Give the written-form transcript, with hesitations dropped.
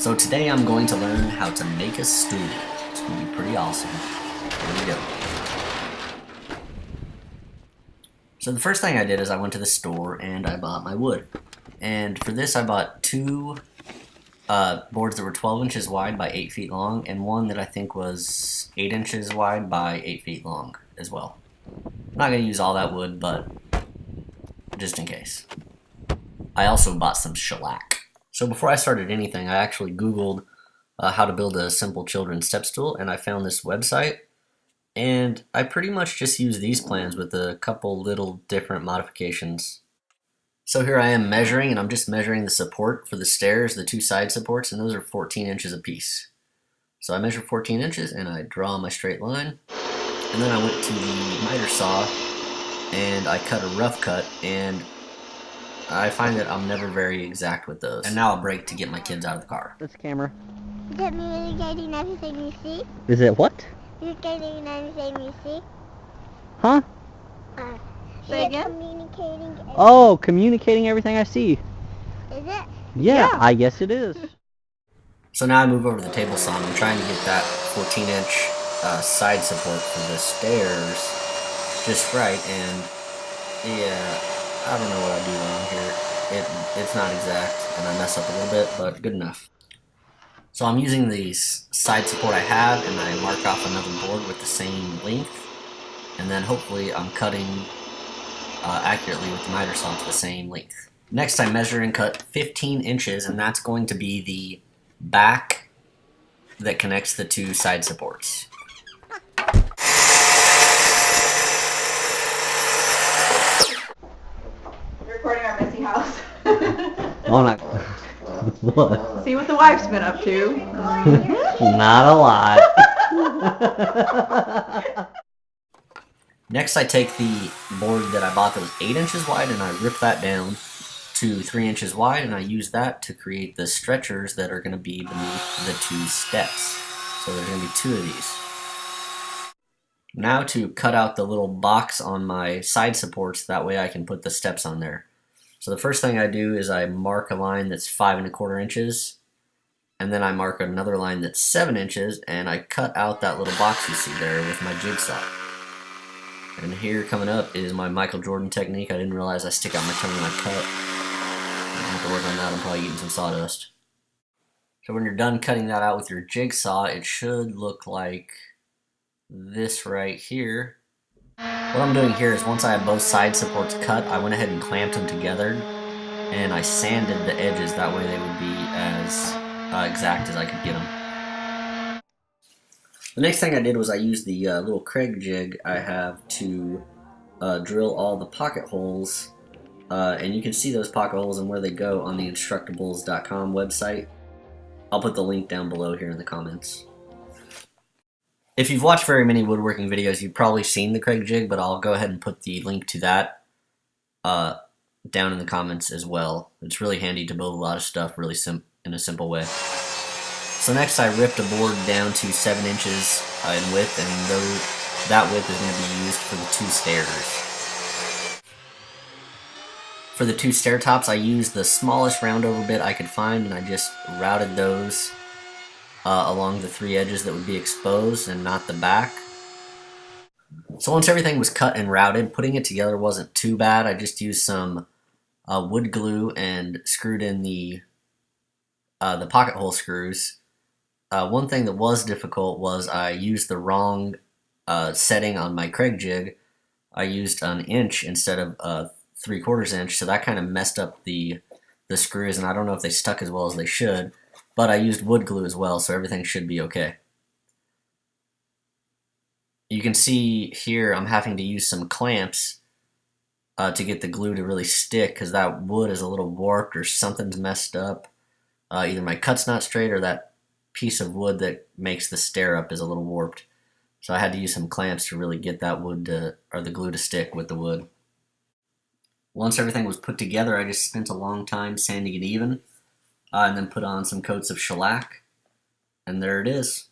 So today I'm going to learn how to make a stool. It's going to be pretty awesome. Here we go. So the first thing I did is I went to the store and I bought my wood. And for this I bought two boards that were 12 inches wide by 8 feet long, and one that I think was 8 inches wide by 8 feet long as well. I'm not going to use all that wood, but just in case. I also bought some shellac. So before I started anything, I actually Googled how to build a simple children's step stool, and I found this website. And I pretty much just use these plans with a couple little different modifications. So here I am measuring, and I'm just measuring the support for the stairs, the two side supports, and those are 14 inches apiece. So I measure 14 inches and I draw my straight line. And then I went to the miter saw and I cut a rough cut, and I find that I'm never very exact with those. And now I'll break to get my kids out of the car. This camera. Is it communicating everything you see? Is it what? Is it getting everything you see? Huh? Say again? Communicating everything. Oh, communicating everything I see. Is it? Yeah, I guess it is. So now I move over to the table saw and I'm trying to get that 14-inch side support for the stairs just right, and yeah, I don't know what I do wrong here. It's not exact and I mess up a little bit, but good enough. So I'm using the side support I have, and I mark off another board with the same length, and then hopefully I'm cutting accurately with the miter saw to the same length. Next I measure and cut 15 inches, and that's going to be the back that connects the two side supports. You're recording our messy house. Oh, not. What? See what the wife's been up to. Not a lot. Next I take the board that I bought that was 8 inches wide and I rip that down to 3 inches wide, and I use that to create the stretchers that are going to be beneath the two steps. So there's going to be two of these. Now to cut out the little box on my side supports, that way I can put the steps on there. So the first thing I do is I mark a line that's 5 1/4 inches, and then I mark another line that's 7 inches, and I cut out that little box you see there with my jigsaw. And here coming up is my Michael Jordan technique. I didn't realize I stick out my tongue when I cut. I have to work on that. I'm probably eating some sawdust. So when you're done cutting that out with your jigsaw, it should look like this right here. What I'm doing here is once I have both side supports cut, I went ahead and clamped them together, and I sanded the edges. That way they would be as exact as I could get them. The next thing I did was I used the little Craig jig I have to drill all the pocket holes, and you can see those pocket holes and where they go on the Instructables.com website. I'll put the link down below here in the comments. If you've watched very many woodworking videos, you've probably seen the Craig jig, but I'll go ahead and put the link to that down in the comments as well. It's really handy to build a lot of stuff really in a simple way. So next I ripped a board down to 7 inches in width, and that width is going to be used for the two stairs. For the two stair tops, I used the smallest roundover bit I could find, and I just routed those along the 3 edges that would be exposed and not the back. So once everything was cut and routed, putting it together wasn't too bad. I just used some wood glue and screwed in the pocket hole screws. One thing that was difficult was I used the wrong setting on my Craig jig. I used an inch instead of 3/4 inch, so that kind of messed up the screws, and I don't know if they stuck as well as they should. But I used wood glue as well, so everything should be okay. You can see here I'm having to use some clamps to get the glue to really stick, because that wood is a little warped or something's messed up. Either my cut's not straight or that piece of wood that makes the stair up is a little warped. So I had to use some clamps to really get that wood or the glue to stick with the wood. Once everything was put together, I just spent a long time sanding it even. And then put on some coats of shellac, and there it is.